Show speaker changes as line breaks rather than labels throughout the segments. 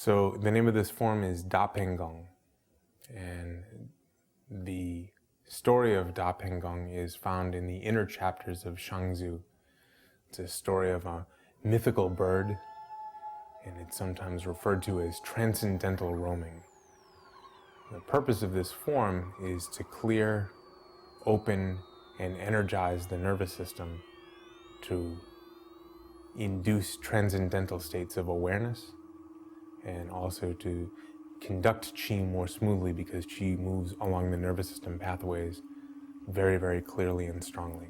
So the name of this form is Peng Gong, and the story of Peng Gong is found in the inner chapters of Shangzu. It's a story of a mythical bird, and it's sometimes referred to as transcendental roaming. The purpose of this form is to clear, open, and energize the nervous system to induce transcendental states of awareness, and also to conduct qi more smoothly, because qi moves along the nervous system pathways very, very clearly and strongly.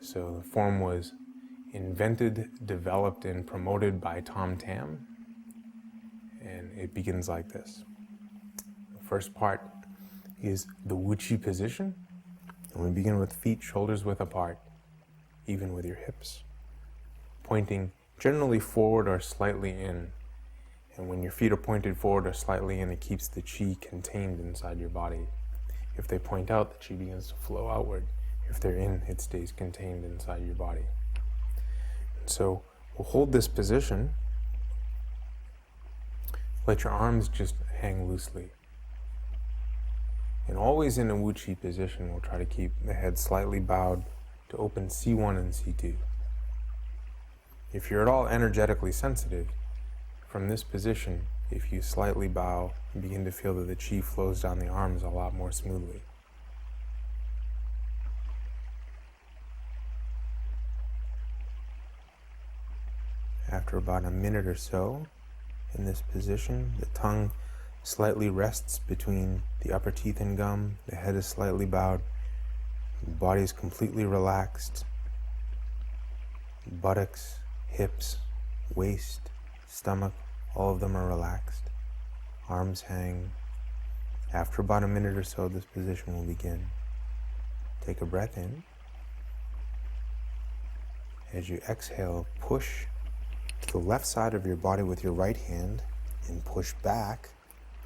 So the form was invented, developed, and promoted by Tom Tam, and it begins like this. The first part is the Wu Qi position, and we begin with feet shoulders width apart, even with your hips, pointing generally forward or slightly in. And when your feet are pointed forward or slightly in, it keeps the qi contained inside your body. If they point out, the qi begins to flow outward. If they're in, it stays contained inside your body. And so we'll hold this position. Let your arms just hang loosely. And always in a Wu Qi position, we'll try to keep the head slightly bowed to open C1 and C2. If you're at all energetically sensitive, from this position, if you slightly bow, you begin to feel that the qi flows down the arms a lot more smoothly. After about a minute or so in this position, the tongue slightly rests between the upper teeth and gum, the head is slightly bowed, the body is completely relaxed, buttocks, hips, waist, stomach, all of them are relaxed. Arms hang. After about a minute or so, this position will begin. Take a breath in. As you exhale, push to the left side of your body with your right hand and push back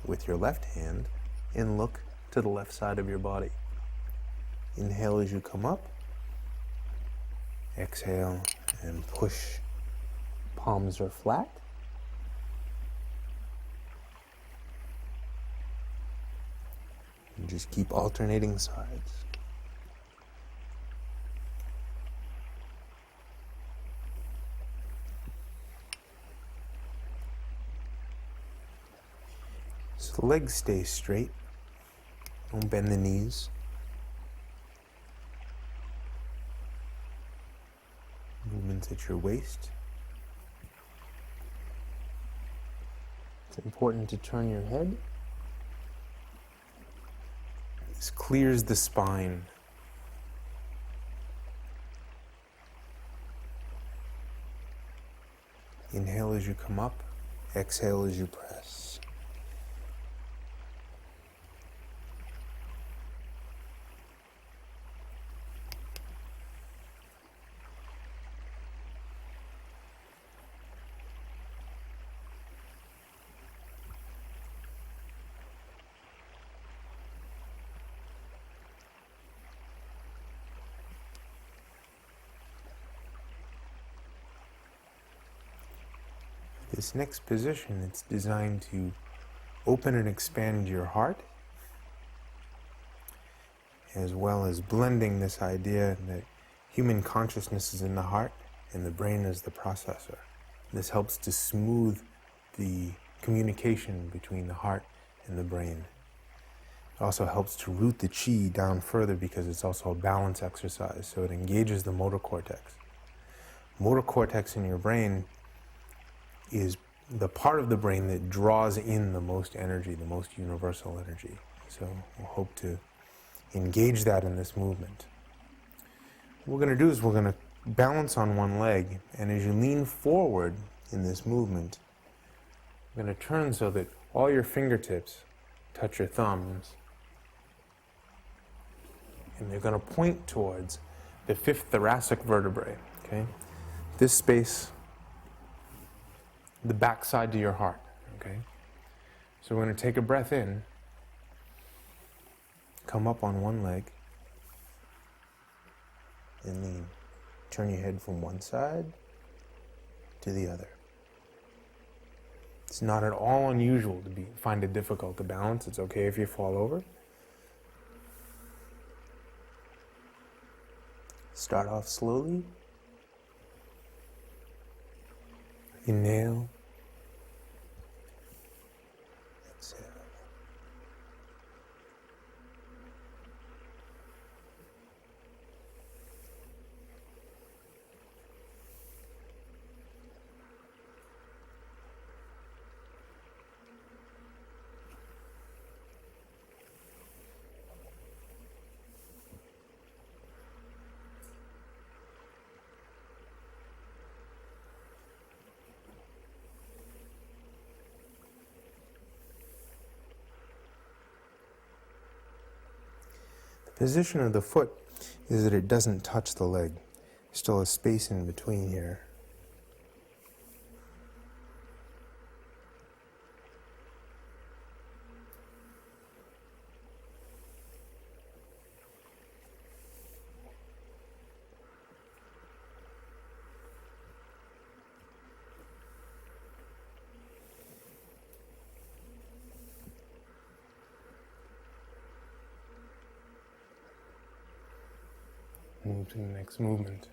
with your left hand and look to the left side of your body. Inhale as you come up. Exhale and push. Palms are flat. And just keep alternating sides. So the legs stay straight. Don't bend the knees. Movements at your waist. It's important to turn your head. This clears the spine. Inhale as you come up, exhale as you press. This next position, it's designed to open and expand your heart, as well as blending this idea that human consciousness is in the heart and the brain is the processor. This helps to smooth the communication between the heart and the brain. It also helps to root the qi down further because it's also a balance exercise, so it engages the motor cortex. Motor cortex in your brain is the part of the brain that draws in the most energy, the most universal energy. So we'll hope to engage that in this movement. What we're going to do is we're going to balance on one leg, and as you lean forward in this movement, you're going to turn so that all your fingertips touch your thumbs, and they're going to point towards the fifth thoracic vertebrae, okay? This space, the backside to your heart, okay? So we're going to take a breath in, come up on one leg, and lean. Turn your head from one side to the other. It's not at all unusual to find it difficult to balance. It's okay if you fall over. Start off slowly. Inhale. Exhale. The position of the foot is that it doesn't touch the leg. Still a space in between here. Move to the next movement.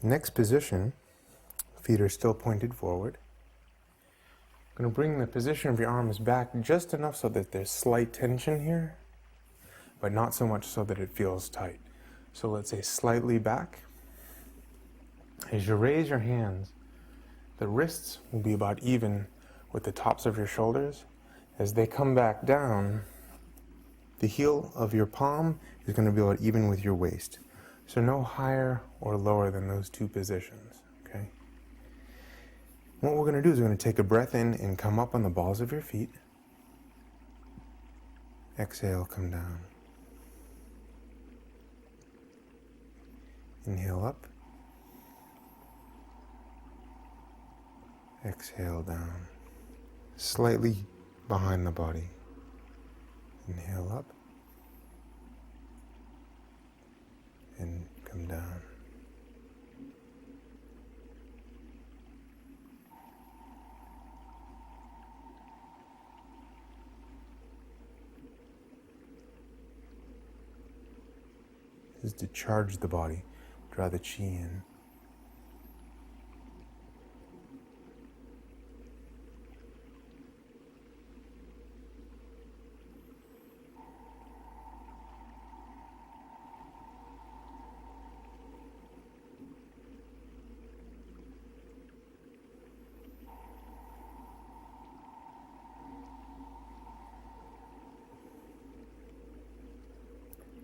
Next position, feet are still pointed forward. I'm going to bring the position of your arms back just enough so that there's slight tension here, but not so much so that it feels tight. So let's say slightly back. As you raise your hands, the wrists will be about even with the tops of your shoulders. As they come back down, the heel of your palm is going to be about even with your waist. So no higher or lower than those two positions, okay? What we're going to do is we're going to take a breath in and come up on the balls of your feet. Exhale, come down. Inhale up. Exhale down. Slightly behind the body. Inhale up. And come down. This is to charge the body, draw the chi in.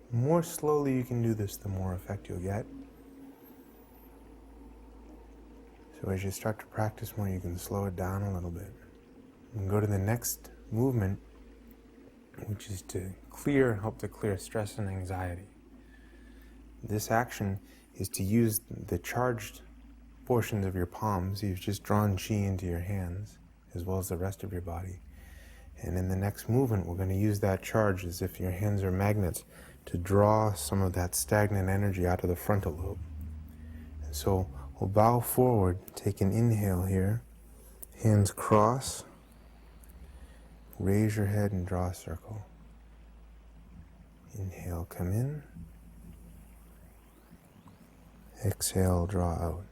The more slowly you can do this, the more effect you'll get. So as you start to practice more, you can slow it down a little bit. And go to the next movement, which is to help to clear stress and anxiety. This action is to use the charged portions of your palms. You've just drawn chi into your hands, as well as the rest of your body. And in the next movement, we're going to use that charge as if your hands are magnets to draw some of that stagnant energy out of the frontal lobe. And so we'll bow forward, take an inhale here, hands cross, raise your head and draw a circle. Inhale, come in. Exhale, draw out.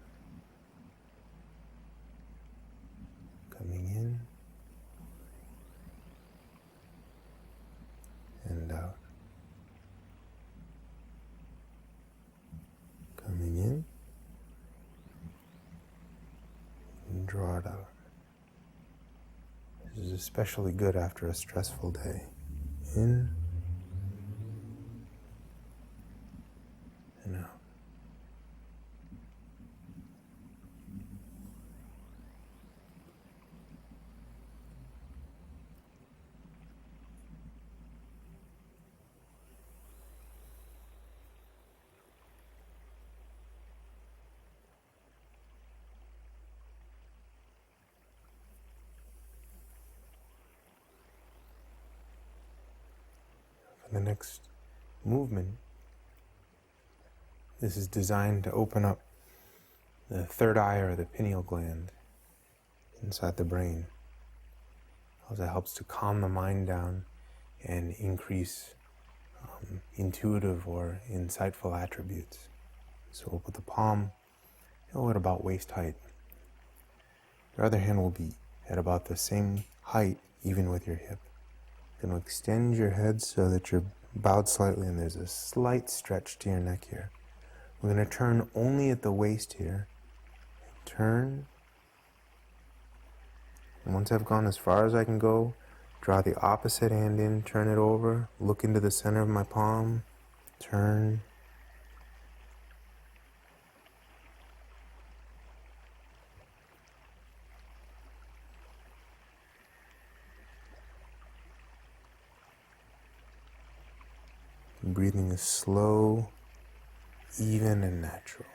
Coming in and out. Coming in and draw it out. This is especially good after a stressful day. In and out. The next movement, this is designed to open up the third eye or the pineal gland inside the brain. Also helps to calm the mind down and increase intuitive or insightful attributes. So we'll put the palm at about waist height. Your other hand will be at about the same height, even with your hip. You're going to extend your head so that you're bowed slightly and there's a slight stretch to your neck here. We're going to turn only at the waist here. Turn. And once I've gone as far as I can go, draw the opposite hand in, turn it over, look into the center of my palm, turn. Breathing is slow, even, and natural.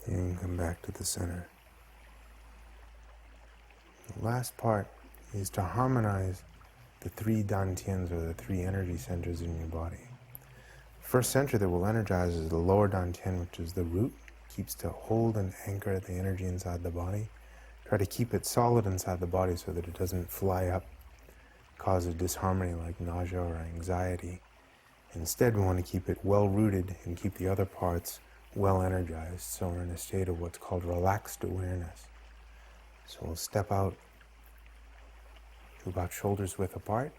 And come back to the center. The last part is to harmonize the three dantians, or the three energy centers in your body. The first center that will energize is the lower dantian, which is the root. Keeps to hold and anchor the energy inside the body. Try to keep it solid inside the body so that it doesn't fly up, cause a disharmony like nausea or anxiety. Instead, we want to keep it well rooted and keep the other parts well energized, so we're in a state of what's called relaxed awareness. So we'll step out to about shoulders width apart.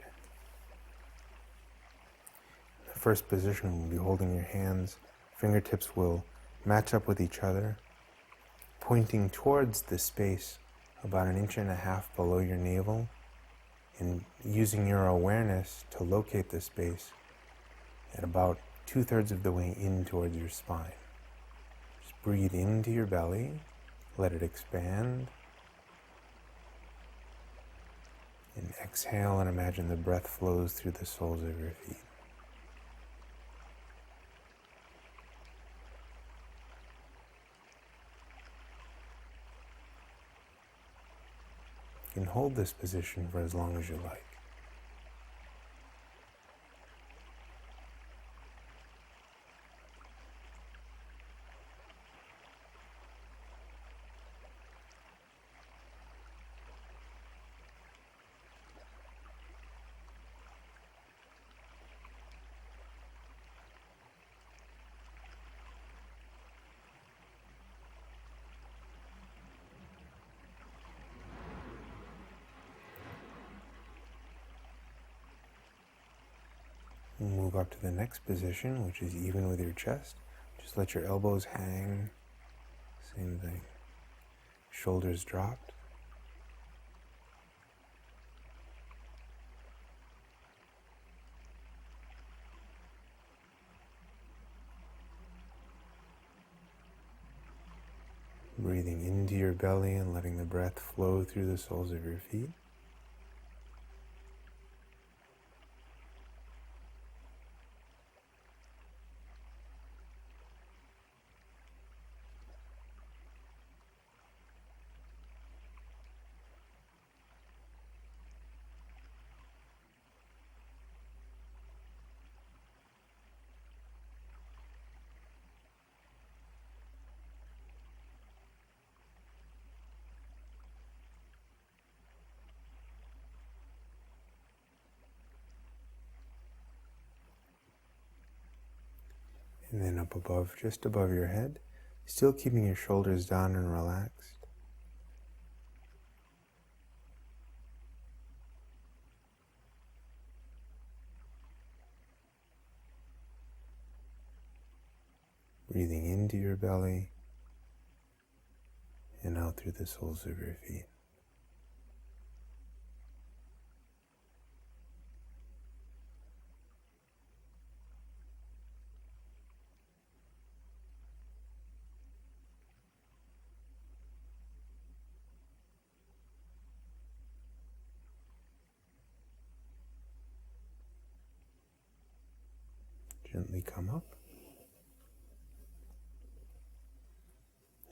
In the first position, we'll be holding your hands. Fingertips will match up with each other, pointing towards the space about 1.5 inches below your navel, and using your awareness to locate the space at about 2/3 of the way in towards your spine. Just breathe into your belly, let it expand, and exhale and imagine the breath flows through the soles of your feet. You can hold this position for as long as you like. Move up to the next position, which is even with your chest. Just let your elbows hang. Same thing. Shoulders dropped. Breathing into your belly and letting the breath flow through the soles of your feet. And then up above, just above your head, still keeping your shoulders down and relaxed. breathing into your belly and out through the soles of your feet. Gently come up.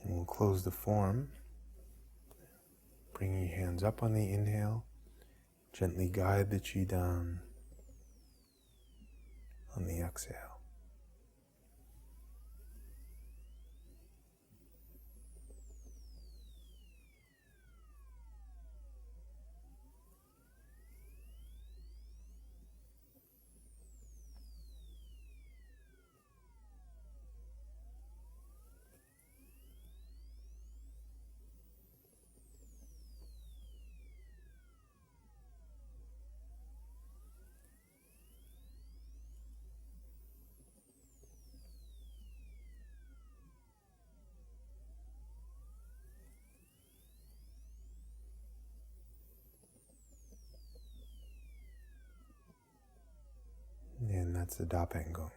And we'll close the form. Bringing your hands up on the inhale. Gently guide the chi down on the exhale. And that's the Da Peng Gong.